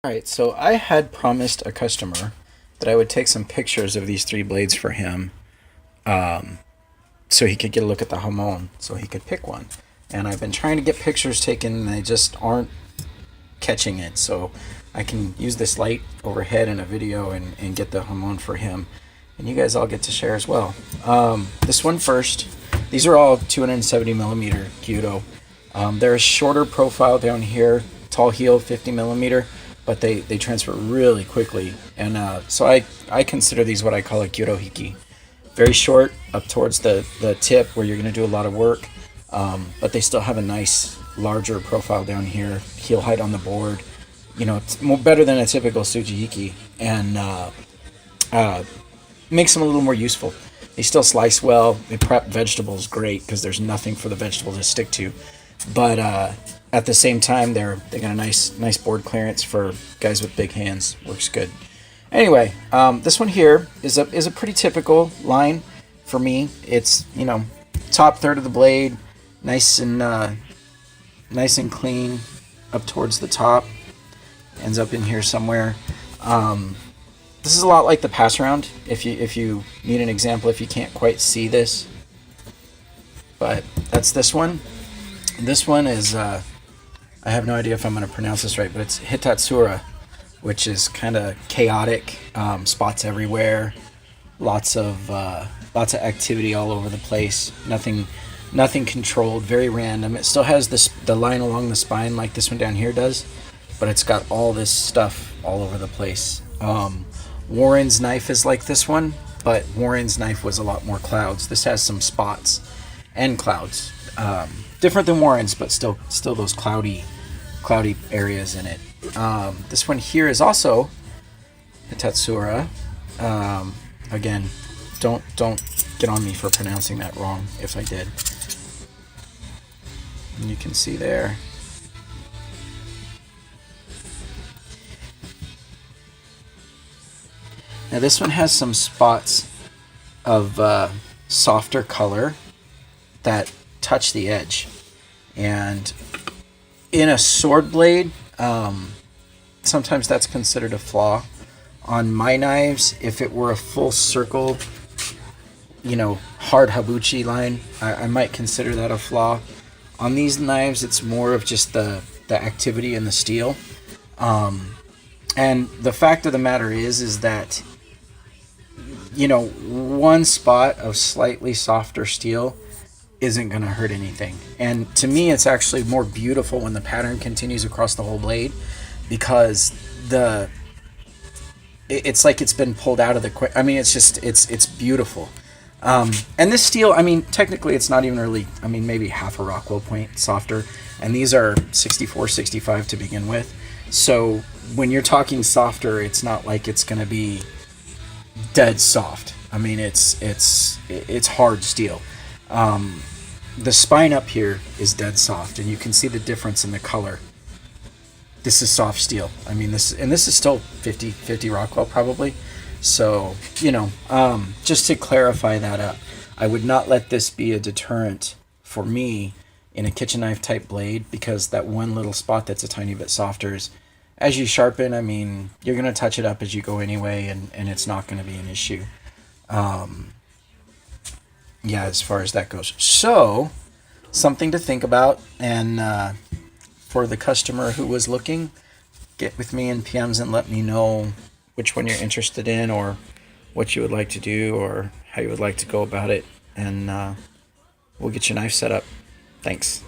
Alright, so I had promised a customer that I would take some pictures of these three blades for him, so he could get a look at the hamon, so he could pick one. And I've been trying to get pictures taken and they just aren't catching it, so I can use this light overhead in a video and get the hamon for him. And you guys all get to share as well. This one first. These are all 270 millimeter Gyuto. They're a shorter profile down here, tall heel 50 millimeter, but they transfer really quickly. And so I consider these what I call a Gyuto-Hiki. Very short up towards the tip where you're going to do a lot of work, but they still have a nice larger profile down here, heel height on the board. You know, it's more better than a typical Gyuto-Hiki, and makes them a little more useful. They still slice well. They prep vegetables great because there's nothing for the vegetable to stick to. But at the same time, they got a nice board clearance for guys with big hands. Works good. Anyway, this one here is a pretty typical line for me. It's, you know, top third of the blade, nice and clean up towards the top. Ends up in here somewhere. This is a lot like the pass around. If you need an example, if you can't quite see this, but that's this one. This one is I have no idea if I'm going to pronounce this right, but it's Hitatsura, which is kind of chaotic, spots everywhere, lots of activity all over the place. Nothing controlled, very random. It still has the line along the spine like this one down here does, but it's got all this stuff all over the place. Warren's knife is like this one, but Warren's knife was a lot more clouds. This has some spots and clouds. Different than Warren's, but still those cloudy areas in it. This one here is also Hitatsura. Again, don't get on me for pronouncing that wrong if I did. And you can see there. Now this one has some spots of softer color that touch the edge, and in a sword blade, sometimes that's considered a flaw. On my knives, if it were a full circle, you know, hard habuchi line, I might consider that a flaw. On these knives, it's more of just the activity in the steel. And the fact of the matter is that, you know, one spot of slightly softer steel isn't going to hurt anything. And to me, it's actually more beautiful when the pattern continues across the whole blade, because it's like it's been pulled out of the I mean, it's just it's beautiful. And this steel, I mean, technically it's not even really, I mean, maybe half a Rockwell point softer, and these are 64, 65 to begin with. So when you're talking softer, it's not like it's going to be dead soft. I mean, it's hard steel. The spine up here is dead soft, and you can see the difference in the color. This is soft steel. I mean, this is still 50 Rockwell probably. So, you know, just to clarify that up, I would not let this be a deterrent for me in a kitchen knife type blade, because that one little spot that's a tiny bit softer is, as you sharpen, I mean, you're going to touch it up as you go anyway, and it's not going to be an issue. Yeah, as far as that goes. So, something to think about, and for the customer who was looking, get with me in PMs and let me know which one you're interested in, or what you would like to do, or how you would like to go about it, and we'll get your knife set up. Thanks.